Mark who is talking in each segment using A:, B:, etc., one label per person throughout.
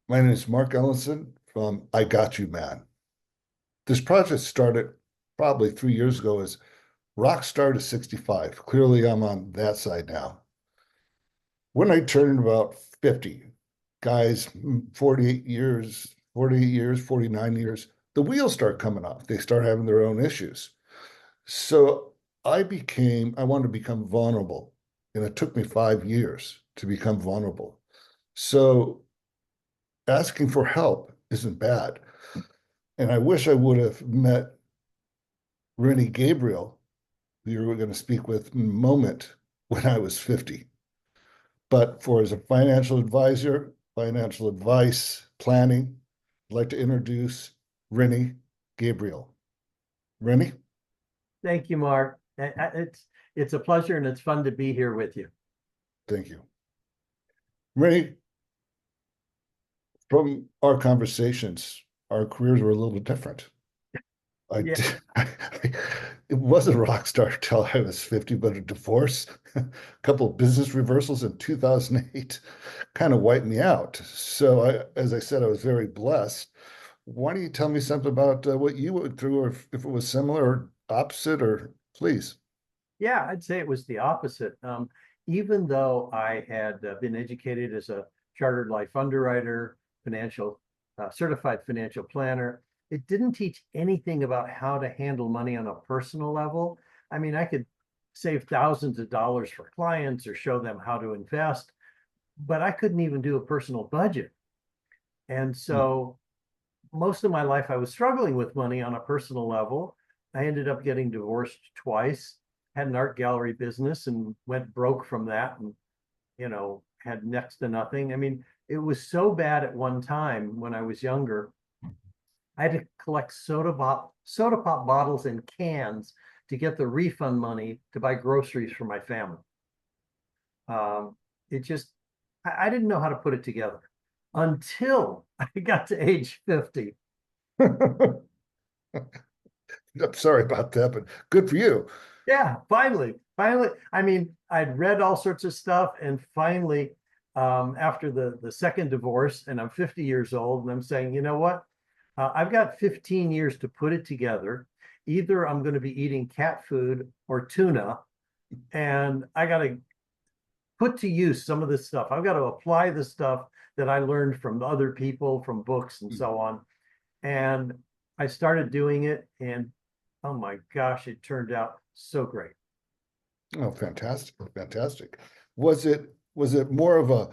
A: My name is Marc Ellensohn from I Got You Man. This project started probably 3 years ago as rock star to 65. Clearly, I'm on that side now. When I turned about 50, guys, 48 years, 49 years, the wheels start coming off. They start having their own issues. So I wanted to become vulnerable. And it took me 5 years to become vulnerable. So asking for help isn't bad. And I wish I would have met Rennie Gabriel, who you were going to speak with in a moment, when I was 50. But for as a financial advisor, financial advice, planning, I'd like to introduce Rennie Gabriel. Rennie,
B: Thank you, Mark. It's a pleasure and it's fun to be here with you.
A: thank you. Rennie, from our conversations, our careers were a little bit different. I
B: Yeah,
A: did, it wasn't a rock star till I was 50, but a divorce, a couple of business reversals in 2008 kind of wiped me out. So as I said, I was very blessed. Why don't you tell me something about what you went through, or if it was similar or opposite, or please?
B: yeah, I'd say it was the opposite. Even though I had been educated as a chartered life underwriter, financial certified financial planner, it didn't teach anything about how to handle money on a personal level. I mean, I could save thousands of dollars for clients or show them how to invest, but I couldn't even do a personal budget. And
A: Hmm.
B: so most of my life I was struggling with money on a personal level. I ended up getting divorced twice, had an art gallery business and went broke from that and had next to nothing. I mean, it was so bad at one time when I was younger. I had to collect soda pop bottles and cans to get the refund money to buy groceries for my family. It just I didn't know how to put it together until I got to age 50.
A: I'm sorry about that, but good for you.
B: Yeah, finally. I mean, I'd read all sorts of stuff, and finally, after the second divorce, and I'm 50 years old, and I'm saying, you know what? I've got 15 years to put it together. Either I'm going to be eating cat food or tuna, and I got to put to use some of this stuff. I've got to apply the stuff that I learned from other people, from books, and so on. And I started doing it, and oh my gosh, it turned out so great.
A: Oh, fantastic, fantastic. Was it more of a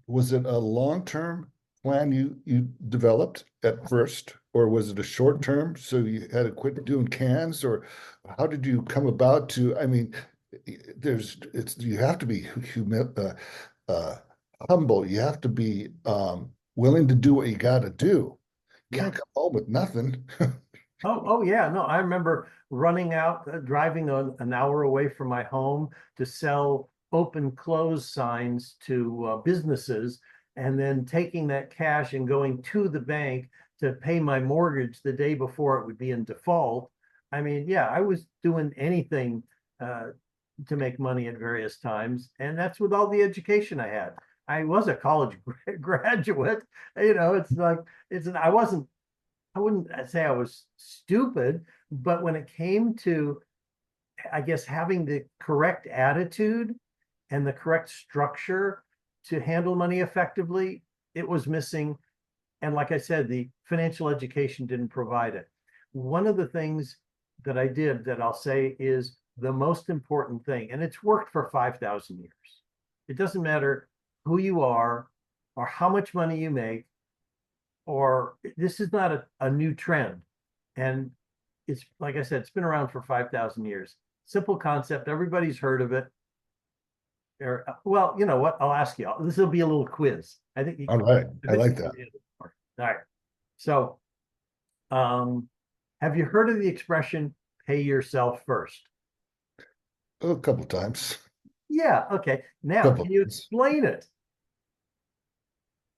A: was it a long-term plan you developed at first, or was it a short term? So you had to quit doing cans, or how did you come about to? I mean, you have to be humble. You have to be willing to do what you got to do. You
B: Yeah.
A: can't come home with nothing.
B: Oh yeah. No, I remember running out, driving an hour away from my home to sell open close signs to businesses, and then taking that cash and going to the bank to pay my mortgage the day before it would be in default. I mean, yeah, I was doing anything uh, to make money at various times, and that's with all the education I had. I was a college graduate. It's like I wasn't I wouldn't say I was stupid, but when it came to, I guess, having the correct attitude and the correct structure to handle money effectively, it was missing. And like I said, the financial education didn't provide it. One of the things that I did that I'll say is the most important thing, and it's worked for 5,000 years. It doesn't matter who you are or how much money you make, or this is not a new trend. And it's like I said, it's been around for 5,000 years. Simple concept. Everybody's heard of it. Or, well, you know what? I'll ask you. This will be a little quiz. I think
A: All right,
B: I
A: I
B: bet you
A: like
B: can
A: that.
B: do it. All right. So, um, have you heard of the expression "pay yourself first"?
A: A couple times,
B: Yeah. Okay. Now,
A: couple
B: can you
A: times.
B: explain it?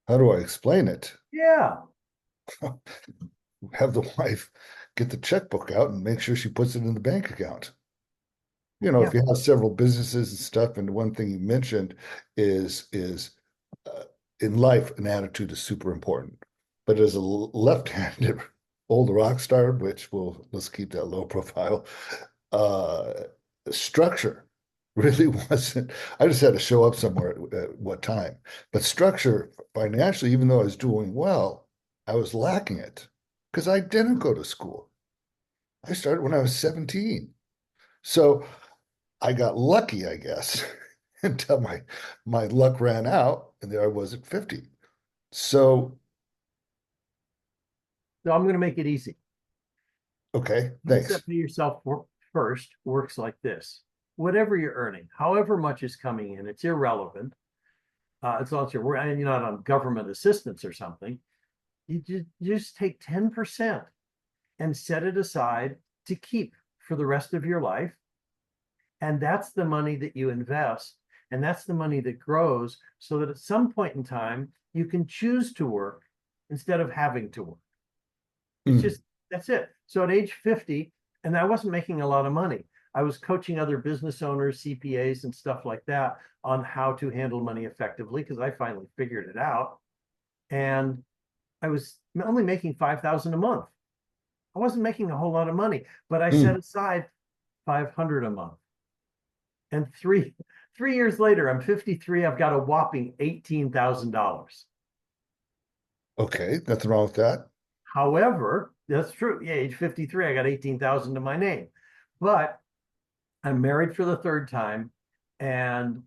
A: How do I explain it?
B: Yeah.
A: Have the wife get the checkbook out and make sure she puts it in the bank account.
B: Yeah.
A: If you have several businesses and stuff, and one thing you mentioned is in life, an attitude is super important. But as a left-handed old rock star, which let's keep that low profile, uh, structure really wasn't. I just had to show up somewhere at what time. But structure financially, even though I was doing well, I was lacking it because I didn't go to school. I started when I was 17. So I got lucky, I guess, until my luck ran out, and there I was at 50. So,
B: So I'm going to make it easy.
A: okay, thanks.
B: Concept of yourself first works like this. Whatever you're earning, however much is coming in, it's irrelevant. As long as you're not on government assistance or something. You just take 10% and set it aside to keep for the rest of your life. And that's the money that you invest. And that's the money that grows so that at some point in time, you can choose to work instead of having to work. It's
A: Mm,
B: just, that's it. So at age 50, and I wasn't making a lot of money. I was coaching other business owners, CPAs, and stuff like that on how to handle money effectively because I finally figured it out. And I was only making 5,000 a month. I wasn't making a whole lot of money, but I set
A: mm.
B: aside 500 a month. And three years later, I'm 53. I've got a whopping $18,000.
A: Okay, nothing wrong with that.
B: However, that's true. Yeah, age 53, I got 18,000 to my name. But I'm married for the third time, and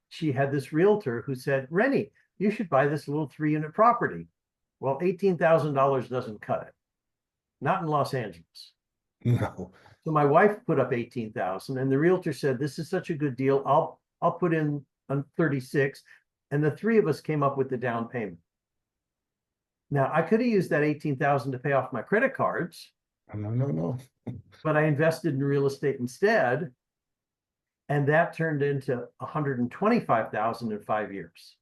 B: she had this realtor who said, Rennie, you should buy this little 3-unit property. Well, $18,000 doesn't cut it, not in Los Angeles.
A: No.
B: So my wife put up 18,000 and the realtor said, this is such a good deal. I'll put in on 36. And the three of us came up with the down payment. Now I could have used that 18,000 to pay off my credit cards,
A: No, no, no.
B: but I invested in real estate instead. And that turned into 125,000 in 5 years.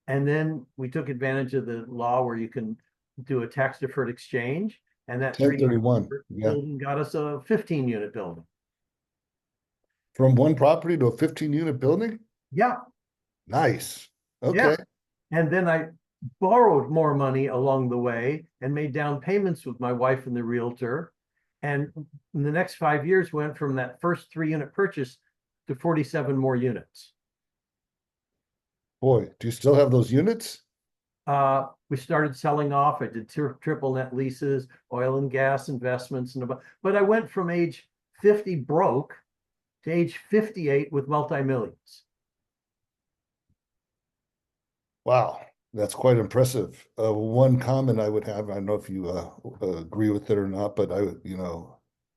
B: And then we took advantage of the law where you can do a tax deferred exchange. And that
A: 1031. Yeah.
B: building got us a 15-unit building.
A: From one property to a 15-unit building?
B: Yeah,
A: Nice.
B: yeah.
A: Okay.
B: And then I borrowed more money along the way and made down payments with my wife and the realtor. And in the next 5 years, went from that first 3-unit purchase to 47 more units.
A: Boy, do you still have those units?
B: We started selling off. I did triple net leases, oil and gas investments, but I went from age 50 broke to age 58 with multi-millions.
A: Wow, that's quite impressive. One comment I would have, I don't know if you agree with it or not, but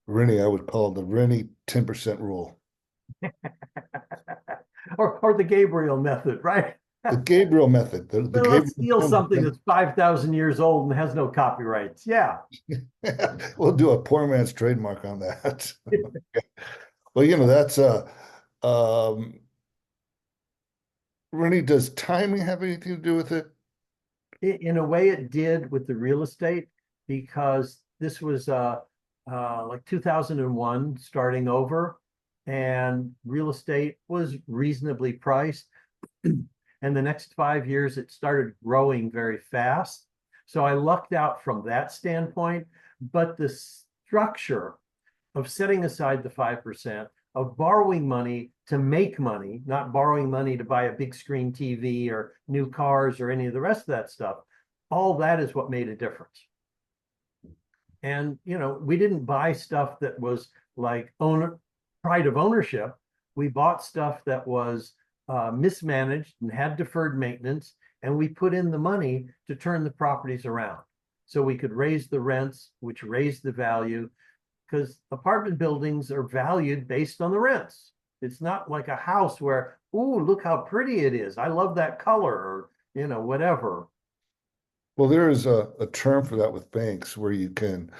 A: Rennie, I would call the Rennie 10% rule.
B: Or the Gabriel method, right?
A: The Gabriel method, the
B: Well, let's steal
A: Gabriel,
B: something that's 5,000 years old and has no copyrights. Yeah.
A: we'll do a poor man's trademark on that. Well, that's um, Rennie, does timing have anything to do with it?
B: In a way, it did with the real estate because this was like 2001 starting over, and real estate was reasonably priced. And the next 5 years, it started growing very fast. So I lucked out from that standpoint. But the structure of setting aside the 5%, of borrowing money to make money, not borrowing money to buy a big screen TV or new cars or any of the rest of that stuff, all that is what made a difference. And, we didn't buy stuff that was like pride of ownership. We bought stuff that was mismanaged and had deferred maintenance, and we put in the money to turn the properties around so we could raise the rents, which raised the value, because apartment buildings are valued based on the rents. It's not like a house where, ooh, look how pretty it is. I love that color, or, whatever.
A: Well, there is a term for that with banks where you can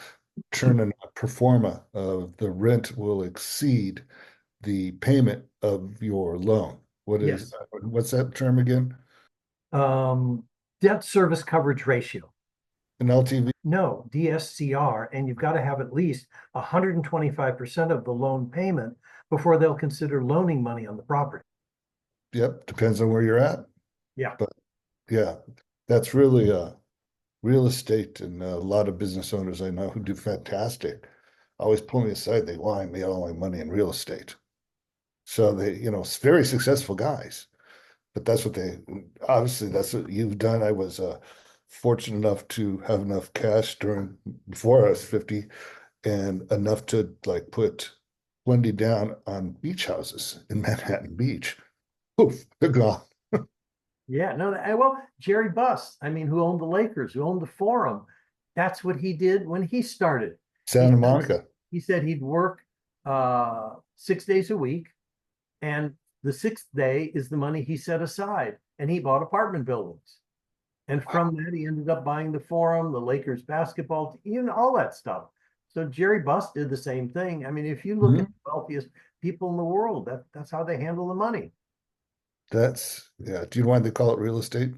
A: turn in a pro forma of the rent will exceed the payment of your loan.
B: Yes.
A: What's that term again?
B: Um, Debt service coverage ratio.
A: An LTV?
B: No, DSCR, and you've got to have at least 125% of the loan payment before they'll consider loaning money on the property.
A: Yep, depends on where you're at.
B: Yeah.
A: But Yeah, that's really real estate, and a lot of business owners I know who do fantastic. Always pull me aside. They want me all my money in real estate. So they, very successful guys. But that's what they obviously that's what you've done. I was fortunate enough to have enough cash during before I was 50 and enough to like put plenty down on beach houses in Manhattan Beach. Poof, they're gone.
B: Yeah, no, well, Jerry Buss, I mean, who owned the Lakers, who owned the Forum, that's what he did when he started. He
A: Santa
B: said
A: Monica.
B: he said he'd work 6 days a week, and the sixth day is the money he set aside, and he bought apartment buildings. And from that, he ended up buying the Forum, the Lakers basketball, all that stuff. So Jerry Buss did the same thing. I mean, if you look at
A: Mhm.
B: the wealthiest people in the world, that's how they handle the money.
A: That's yeah. Do you know why they call it real estate?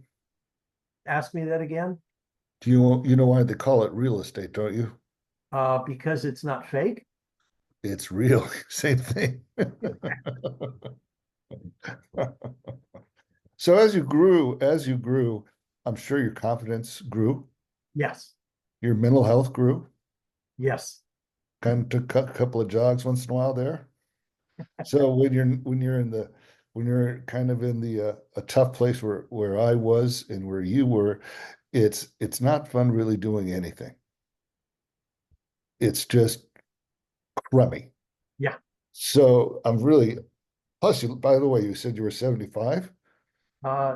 B: Ask me that again.
A: Do you know why they call it real estate, don't you?
B: Because it's not fake.
A: It's real. Same thing. So as you grew, I'm sure your confidence grew,
B: Yes,
A: your mental health grew.
B: yes.
A: Kind of took a couple of jogs once in a while there. So when you're kind of in the a tough place where I was and where you were, it's not fun really doing anything. It's just crummy.
B: Yeah.
A: So I'm really plus you by the way, you said you were 75.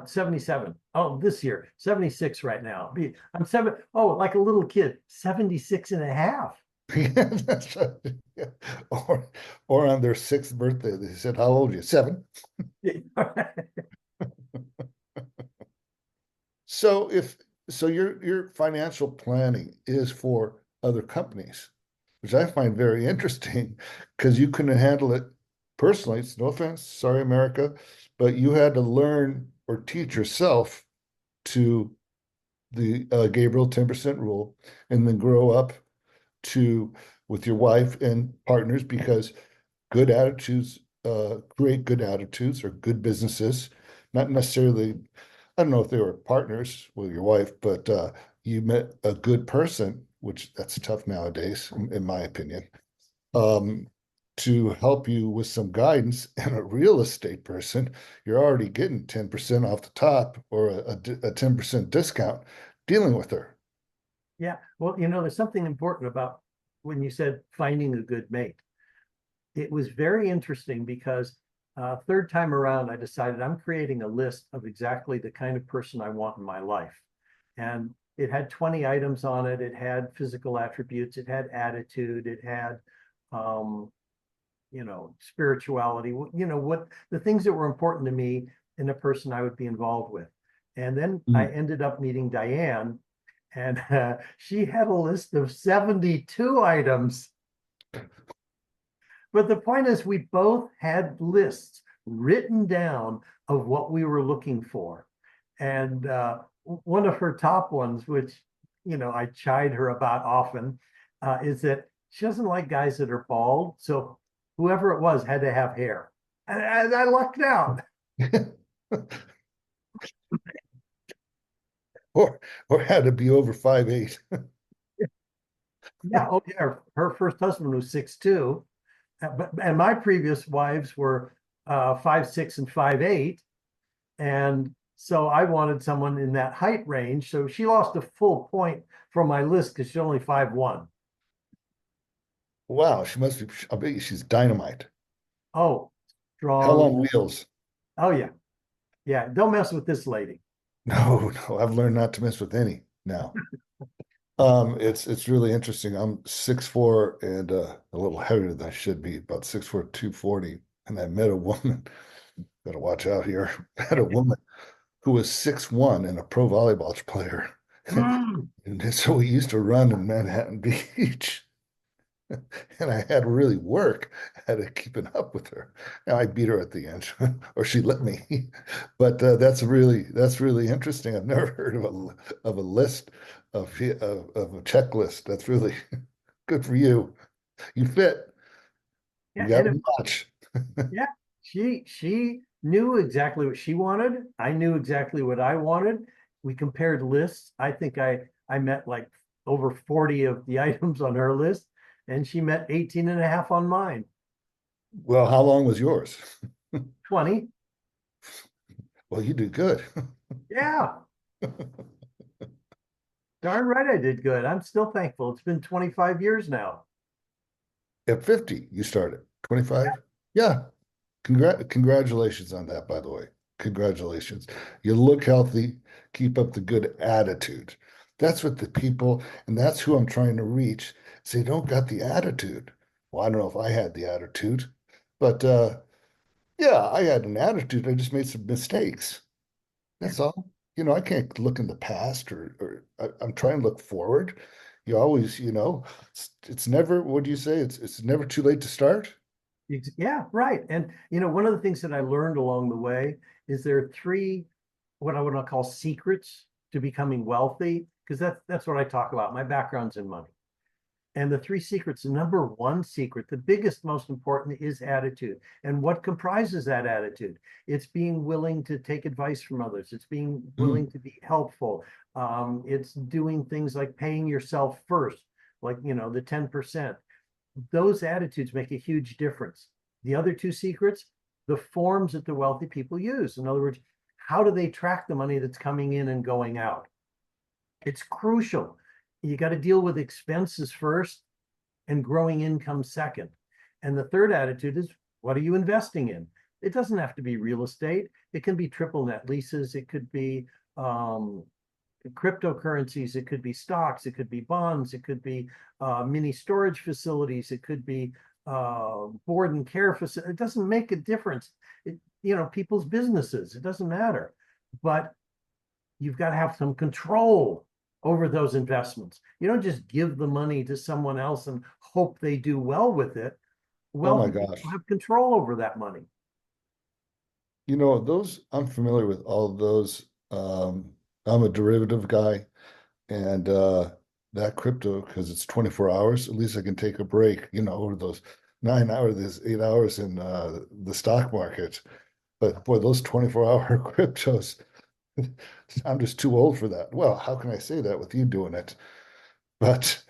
B: 77. Oh, this year, 76 right now. I'm seven. Oh, like a little kid, 76 and a half.
A: Yeah, that's right. Yeah. Or or on their sixth birthday, they said, "How old are you?" 7. So if so your financial planning is for other companies, which I find very interesting because you couldn't handle it personally. It's no offense, sorry, America, but you had to learn or teach yourself to the Gabriel 10% rule and then grow up to with your wife and partners because good attitudes create good attitudes or good businesses, not necessarily. I don't know if they were partners with your wife, but you met a good person, which that's tough nowadays, in my opinion, um, to help you with some guidance. And a real estate person, you're already getting 10% off the top or a 10% discount dealing with her.
B: Yeah. Well, there's something important about when you said finding a good mate. It was very interesting because third time around, I decided I'm creating a list of exactly the kind of person I want in my life. And it had 20 items on it. It had physical attributes. It had attitude. It had, um, spirituality, what the things that were important to me in a person I would be involved with. And then I
A: Mm.
B: ended up meeting Diane, and she had a list of 72 items. But the point is, we both had lists written down of what we were looking for. And one of her top ones, which, I chide her about often, is that she doesn't like guys that are bald. So whoever it was had to have hair. And I lucked out.
A: or or had to be over 5'8".
B: Yeah. Oh, yeah. Her first husband was 6'2". And my previous wives were 5'6" and 5'8". And so I wanted someone in that height range. So she lost a full point from my list because she's only 5'1".
A: Wow, she must be. I bet you she's dynamite.
B: Oh,
A: Hell
B: strong.
A: on wheels.
B: Oh, yeah. Yeah. Don't mess with this lady.
A: No, no, I've learned not to mess with any now. It's really interesting. I'm 6'4" and a little heavier than I should be, about 6'4", 240. And I met a woman, gotta watch out here. I met a woman who was 6'1" and a pro volleyball player.
B: Mm.
A: And so we used to run in Manhattan Beach. And I had to really work at keeping up with her. Now I beat her at the end, or she let me. But that's really interesting. I've never heard of a list of a checklist. That's really good for you. You fit. You
B: Yeah.
A: got
B: And
A: to match.
B: yeah, she knew exactly what she wanted. I knew exactly what I wanted. We compared lists. I think I met like over 40 of the items on her list, and she met 18 and a half on mine.
A: Well, how long was yours?
B: 20.
A: Well, you did good.
B: Yeah, darn right I did good. I'm still thankful. It's been 25 years now.
A: At 50, you started. 25? Yeah. Congratulations on that, by the way. Congratulations. You look healthy, keep up the good attitude. That's what the people, and that's who I'm trying to reach. Say, don't got the attitude. Well, I don't know if I had the attitude, but yeah, I had an attitude. I just made some mistakes. That's all. I can't look in the past or I'm trying to look forward. You always, it's never, what do you say? It's never too late to start.
B: Yeah, right. And one of the things that I learned along the way is there are three what I would call secrets to becoming wealthy, because that's what I talk about. My background's in money. And the three secrets, the number one secret, the biggest, most important is attitude. And what comprises that attitude? It's being willing to take advice from others. It's being
A: Mm.
B: willing to be helpful. It's doing things like paying yourself first, like, the 10%. Those attitudes make a huge difference. The other two secrets, the forms that the wealthy people use. In other words, how do they track the money that's coming in and going out? It's crucial. You got to deal with expenses first and growing income second. And the third attitude is, what are you investing in? It doesn't have to be real estate. It can be triple net leases. It could be cryptocurrencies. It could be stocks. It could be bonds. It could be mini storage facilities. It could be board and care facilities. It doesn't make a difference. People's businesses. It doesn't matter. But you've got to have some control over those investments. You don't just give the money to someone else and hope they do well with it.
A: Oh my
B: Wealthy people
A: gosh.
B: have control over that money.
A: Those I'm familiar with all of those. I'm a derivative guy and that crypto, because it's 24 hours, at least I can take a break, over those 9 hours, there's 8 hours in the stock market. But boy, those 24-hour cryptos, I'm just too old for that. Well, how can I say that with you doing it? But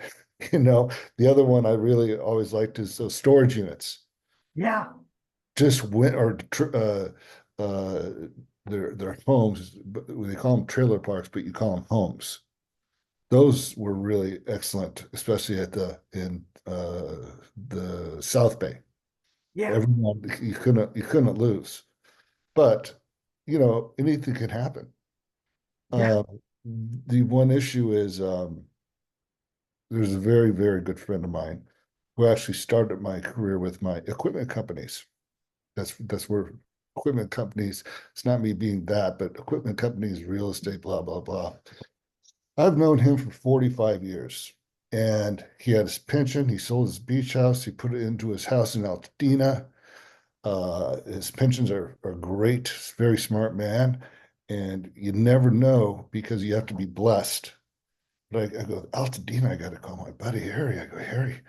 A: the other one I really always liked is those storage units.
B: Yeah,
A: Just went or uh, their homes, but they call them trailer parks, but you call them homes. Those were really excellent, especially in the South Bay.
B: yeah,
A: Everyone you couldn't lose. But anything can happen.
B: yeah.
A: Uh, the one issue is there's a very, very good friend of mine who actually started my career with my equipment companies. That's where equipment companies, it's not me being that, but equipment companies, real estate, blah, blah, blah. I've known him for 45 years and he had his pension. He sold his beach house. He put it into his house in Altadena. His pensions are great. Very smart man. And you never know because you have to be blessed. But I go, Altadena, I got to call my buddy Harry. I go, Harry.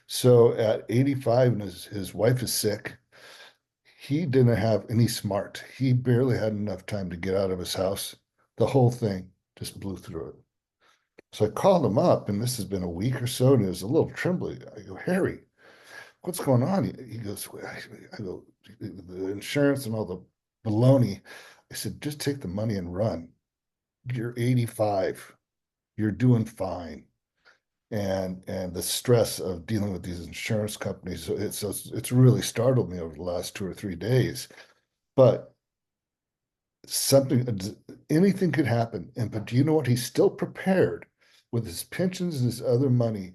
A: So at 85 and his wife is sick, he didn't have any smart. He barely had enough time to get out of his house. The whole thing just blew through it. So I called him up, and this has been a week or so, and he was a little trembling. I go, Harry, what's going on? He goes, I go, the insurance and all the baloney. I said, just take the money and run. You're 85. You're doing fine. And the stress of dealing with these insurance companies, it's really startled me over the last 2 or 3 days. But something, anything could happen. But do you know what? He's still prepared with his pensions and his other money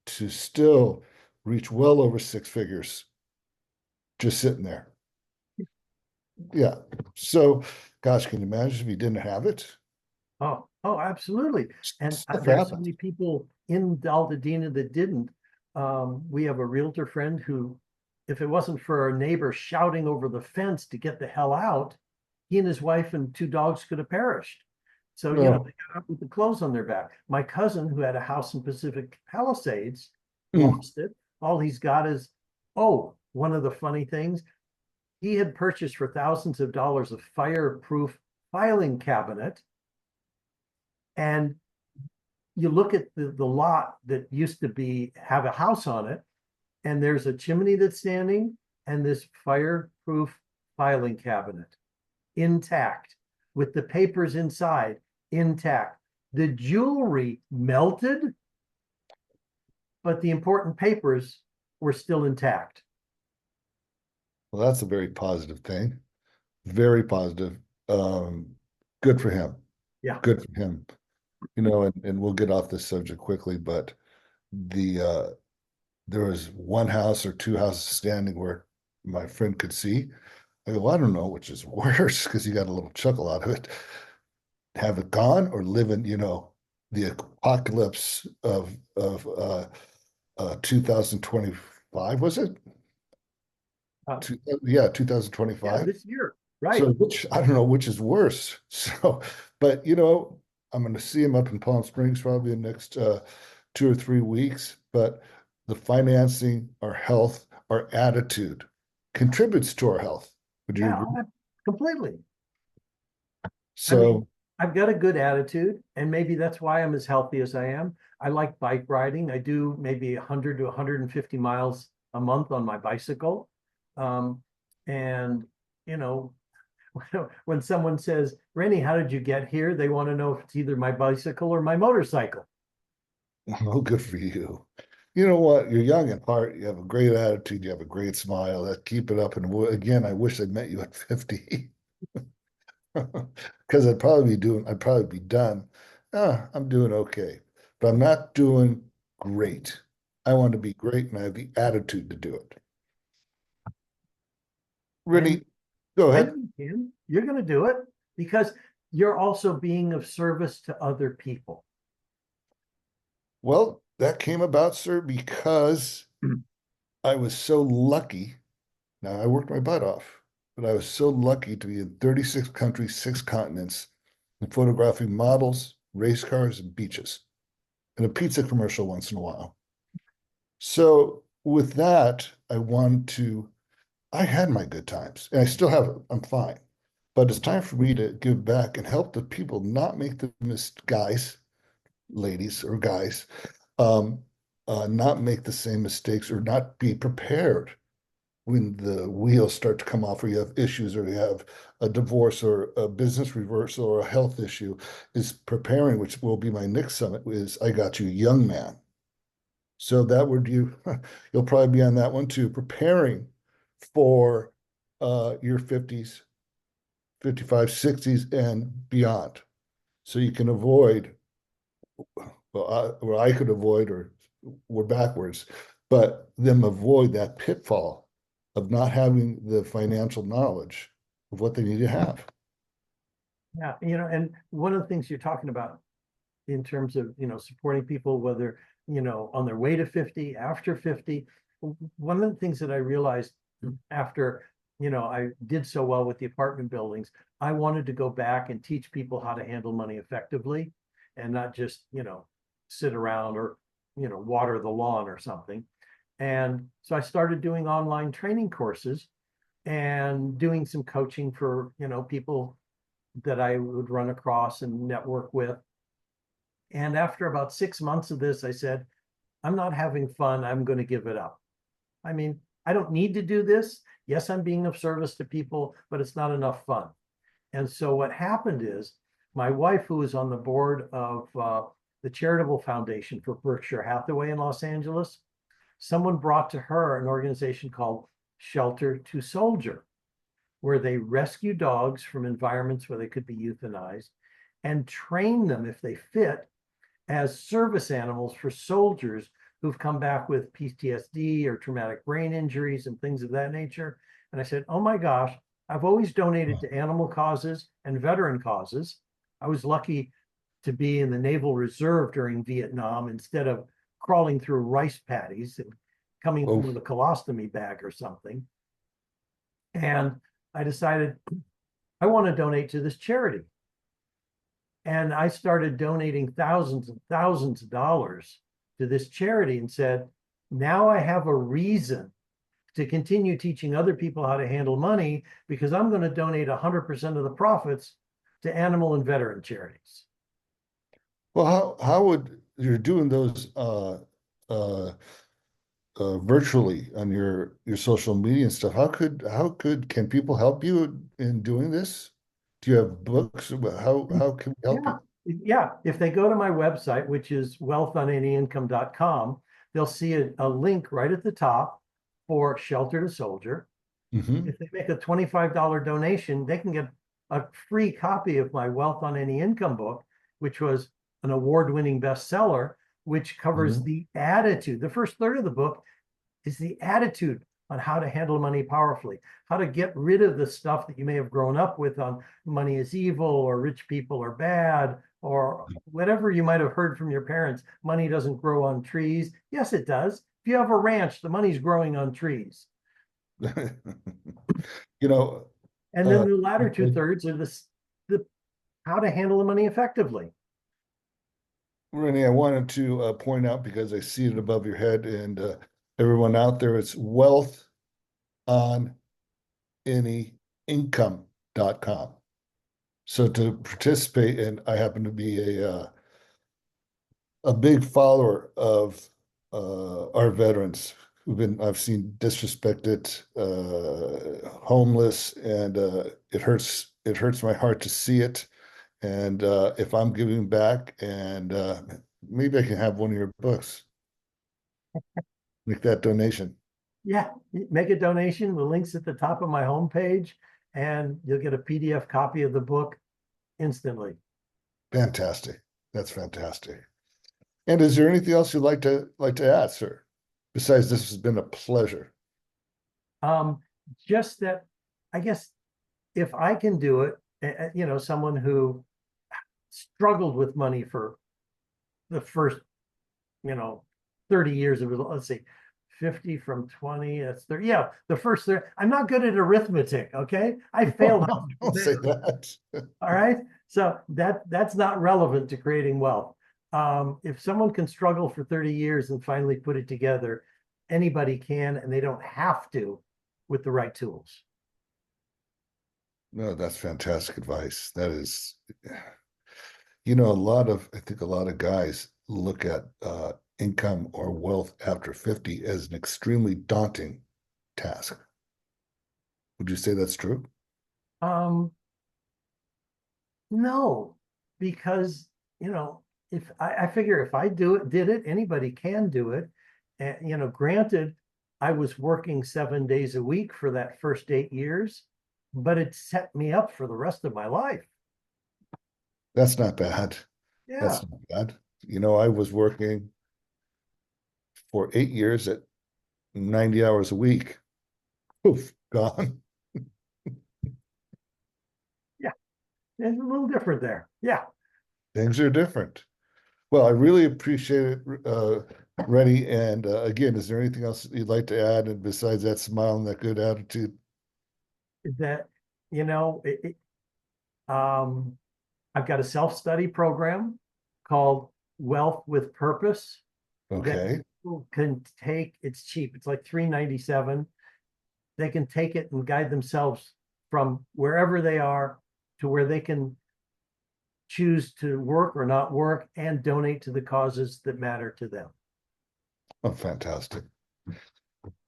A: to still reach well over six figures, just sitting there. Yeah. So, gosh, can you imagine if he didn't have it?
B: Oh, absolutely. And
A: Stuff
B: there's so
A: happens.
B: many people in Altadena that didn't. We have a realtor friend who, if it wasn't for our neighbor shouting over the fence to get the hell out, he and his wife and two dogs could have perished. So,
A: No.
B: they got up with the clothes on their back. My cousin, who had a house in Pacific Palisades,
A: Mm.
B: lost it. All he's got is, oh, one of the funny things, he had purchased for thousands of dollars a fireproof filing cabinet And you look at the lot that used to have a house on it, and there's a chimney that's standing and this fireproof filing cabinet intact with the papers inside intact. The jewelry melted, but the important papers were still intact.
A: Well, that's a very positive thing. Very positive. Um, Good for him.
B: Yeah.
A: Good for him. And we'll get off this subject quickly, but the there was one house or two houses standing where my friend could see. I go, well, I don't know which is worse because he got a little chuckle out of it. Have it gone or live in, the apocalypse of 2025, was it?
B: Uh,
A: Yeah,
B: yeah,
A: 2025.
B: this year. Right.
A: So which I don't know which is worse. So, but I'm going to see him up in Palm Springs probably in the next 2 or 3 weeks. But the financing, our health, our attitude contributes to our health. Would you
B: Yeah,
A: agree?
B: completely. I mean,
A: So,
B: I've got a good attitude, and maybe that's why I'm as healthy as I am. I like bike riding. I do maybe 100 to 150 miles a month on my bicycle. Um, and, you know, when someone says, Rennie, how did you get here? They want to know if it's either my bicycle or my motorcycle.
A: oh, good for you. You know what? You're young at heart. You have a great attitude. You have a great smile. Keep it up. And again, I wish I'd met you at 50. Because I'd probably be done. I'm doing okay, but I'm not doing great. I want to be great and I have the attitude to do it.
B: And
A: Really, go
B: I
A: ahead.
B: know you can. You're going to do it because you're also being of service to other people.
A: Well, that came about, sir, because I was so lucky. Now, I worked my butt off, but I was so lucky to be in 36 countries, 6 continents, and photographing models, race cars, and beaches, and a pizza commercial once in a while. So with that, I had my good times and I still have it. I'm fine. But it's time for me to give back and help the people not make the guys, ladies or guys, um, not make the same mistakes or not be prepared when the wheels start to come off or you have issues or you have a divorce or a business reversal or a health issue is preparing, which will be my next summit is I got you young man. So that would you'll probably be on that one too, preparing for your 50s, 55, 60s and beyond. So you can avoid, I could avoid, or we're backwards, but them avoid that pitfall of not having the financial knowledge of what they need to have.
B: Yeah, and one of the things you're talking about in terms of, supporting people, whether, on their way to 50, after 50. One of the things that I realized after, I did so well with the apartment buildings, I wanted to go back and teach people how to handle money effectively and not just, sit around or, water the lawn or something. And so I started doing online training courses and doing some coaching for, people that I would run across and network with. And after about 6 months of this, I said, I'm not having fun. I'm going to give it up. I mean, I don't need to do this. Yes, I'm being of service to people, but it's not enough fun. And so what happened is my wife, who is on the board of the charitable foundation for Berkshire Hathaway in Los Angeles, someone brought to her an organization called Shelter to Soldier, where they rescue dogs from environments where they could be euthanized and train them, if they fit, as service animals for soldiers who've come back with PTSD or traumatic brain injuries and things of that nature. And I said, oh my gosh, I've always donated to animal causes and veteran causes. I was lucky to be in the Naval Reserve during Vietnam instead of crawling through rice paddies and coming home
A: Oh,
B: with a colostomy bag or something. And I decided I want to donate to this charity. And I started donating thousands and thousands of dollars to this charity and said, now I have a reason to continue teaching other people how to handle money because I'm going to donate 100% of the profits to animal and veteran charities.
A: Well, how would you're doing those uh virtually on your social media and stuff? How could can people help you in doing this? Do you have books? How can we help
B: Yeah,
A: you?
B: yeah. If they go to my website, which is wealthonanyincome.com, they'll see a link right at the top for Shelter to Soldier.
A: Hmm.
B: If they make a $25 donation, they can get a free copy of my Wealth on Any Income book, which was an award-winning bestseller, which covers
A: Hmm.
B: the attitude. The first third of the book is the attitude on how to handle money powerfully, how to get rid of the stuff that you may have grown up with on money is evil or rich people are bad or whatever you might have heard from your parents. Money doesn't grow on trees. Yes, it does. If you have a ranch, the money's growing on trees.
A: You know,
B: And then
A: uh,
B: the latter two thirds are the how to handle the money effectively.
A: Renee, I wanted to point out because I see it above your head and everyone out there, it's wealth on any income.com. So to participate, and I happen to be a big follower of our veterans who've been I've seen disrespected, homeless, and it hurts my heart to see it. And if I'm giving back, and maybe I can have one of your books, make that donation.
B: Yeah, make a donation. The link's at the top of my homepage, and you'll get a PDF copy of the book instantly.
A: Fantastic. That's fantastic. And is there anything else you'd like to add, sir? Besides, this has been a pleasure.
B: Um, just that, I guess, if I can do it, someone who struggled with money for the first, you know, 30 years of it, let's see, 50 from 20, that's 30. Yeah, the first 30. I'm not good at arithmetic, okay? I
A: Oh,
B: failed
A: no, don't say that.
B: all right. So that's not relevant to creating wealth. If someone can struggle for 30 years and finally put it together, anybody can, and they don't have to with the right tools.
A: No, that's fantastic advice. That is, I think a lot of guys look at income or wealth after 50 as an extremely daunting task. Would you say that's true?
B: Um, no, because if I figure if I did it, anybody can do it. And granted, I was working 7 days a week for that first 8 years, but it set me up for the rest of my life.
A: That's not bad.
B: Yeah.
A: That's not bad. I was working for 8 years at 90 hours a week. Poof, gone.
B: Yeah. It's a little different there. Yeah.
A: Things are different. Well, I really appreciate it, Rennie. And again, is there anything else you'd like to add? And besides that smile and that good attitude?
B: That, you know, it, um, I've got a self-study program called Wealth with Purpose that
A: Okay.
B: people can take. It's cheap. It's like $3.97. They can take it and guide themselves from wherever they are to where they can choose to work or not work and donate to the causes that matter to them.
A: Oh, fantastic.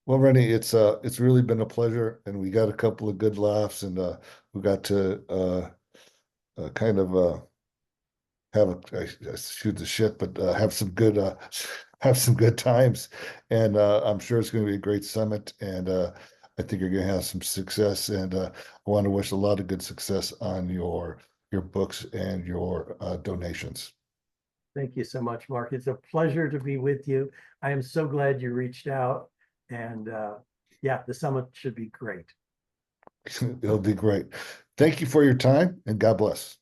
A: Well, Rennie, it's really been a pleasure, and we got a couple of good laughs, and we got to kind of have I shoot the shit, but have some good times, and I'm sure it's going to be a great summit, and I think you're going to have some success, and I want to wish a lot of good success on your books and your donations.
B: Thank you so much, Mark. It's a pleasure to be with you. I am so glad you reached out. And yeah, the summit should be great.
A: It'll be great. Thank you for your time, and God bless.